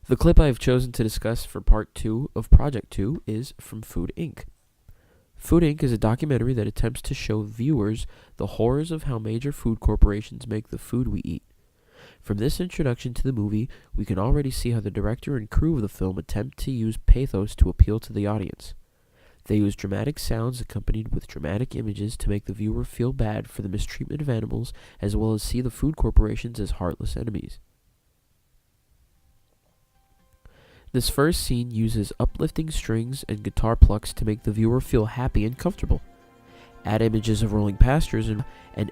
The clip I have chosen to discuss for part 2 of Project 2 is from Food Inc. Food Inc. is a documentary that attempts to show viewers the horrors of how major food corporations make the food we eat. From this introduction to the movie, we can already see how the director and crew of the film attempt to use pathos to appeal to the audience. They use dramatic sounds accompanied with dramatic images to make the viewer feel bad for the mistreatment of animals, as well as see the food corporations as heartless enemies. This first scene uses uplifting strings and guitar plucks to make the viewer feel happy and comfortable. Add images of rolling pastures and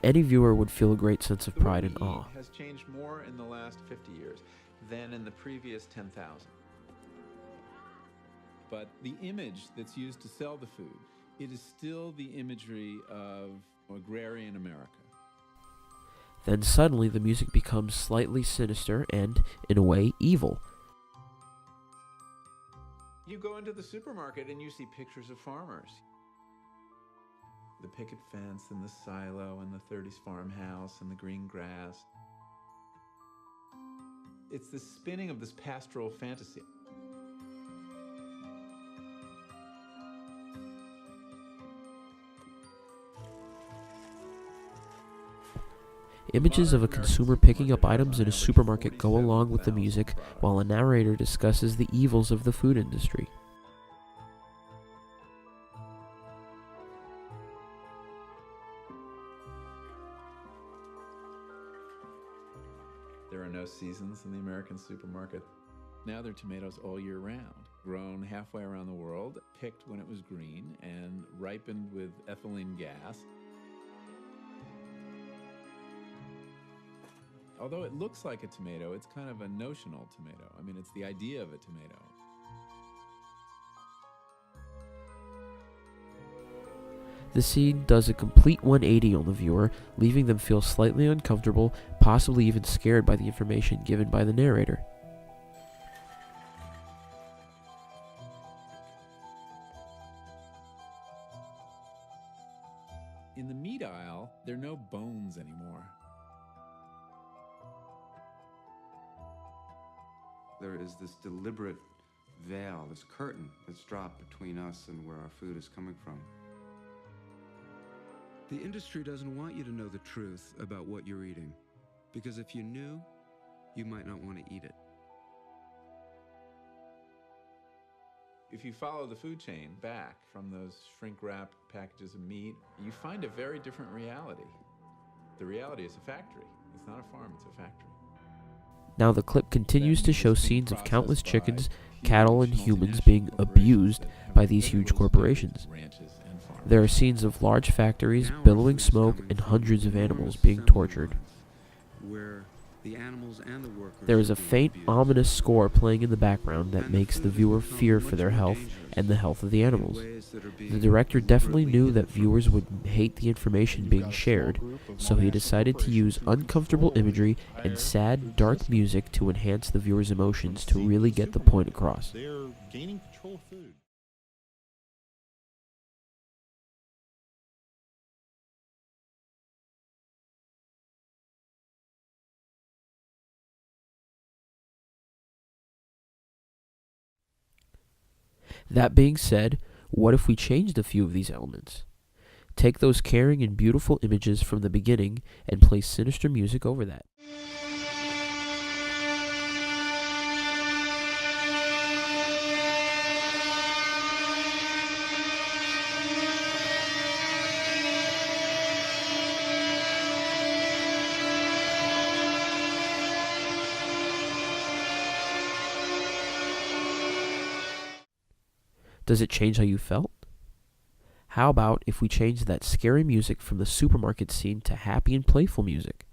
any viewer would feel a great sense of pride and awe. Has changed more in the last 50 years than in the previous 10,000. But the image that's used to sell the food, it is still the imagery of agrarian America. Then suddenly the music becomes slightly sinister and, in a way, evil. You go into the supermarket and you see pictures of farmers. The picket fence and the silo and the 30s farmhouse and the green grass. It's the spinning of this pastoral fantasy. Images of a consumer picking up items in a supermarket go along with the music, while a narrator discusses the evils of the food industry. There are no seasons in the American supermarket. Now there are tomatoes all year round, grown halfway around the world, picked when it was green, and ripened with ethylene gas. Although it looks like a tomato, it's kind of a notional tomato. I mean, it's the idea of a tomato. The scene does a complete 180 on the viewer, leaving them feel slightly uncomfortable, possibly even scared by the information given by the narrator. In the meat aisle, there are no bones anymore. There is this deliberate veil, this curtain that's dropped between us and where our food is coming from. The industry doesn't want you to know the truth about what you're eating, because if you knew, you might not want to eat it. If you follow the food chain back from those shrink-wrap packages of meat, you find a very different reality. The reality is a factory. It's not a farm, it's a factory. Now the clip continues to show scenes of countless chickens, cattle, and humans being abused by these huge corporations. There are scenes of large factories billowing smoke and hundreds of animals being tortured. There is a faint, ominous score playing in the background that makes the viewer fear for their health and the health of the animals. The director definitely knew that viewers would hate the information being shared, so he decided to use uncomfortable imagery and sad, dark music to enhance the viewer's emotions to really get the point across. They're gaining control of food. That being said, what if we changed a few of these elements? Take those caring and beautiful images from the beginning and place sinister music over that. Does it change how you felt? How about if we change that scary music from the supermarket scene to happy and playful music?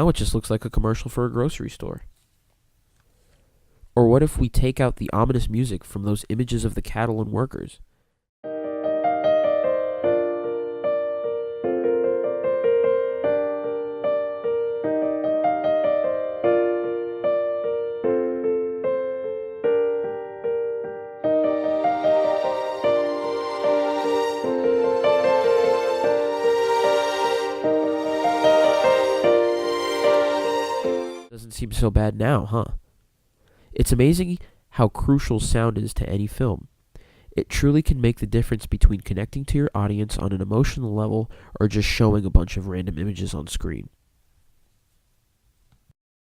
Now it just looks like a commercial for a grocery store. Or what if we take out the ominous music from those images of the cattle and workers? Doesn't seem so bad now, huh? It's amazing how crucial sound is to any film. It truly can make the difference between connecting to your audience on an emotional level or just showing a bunch of random images on screen.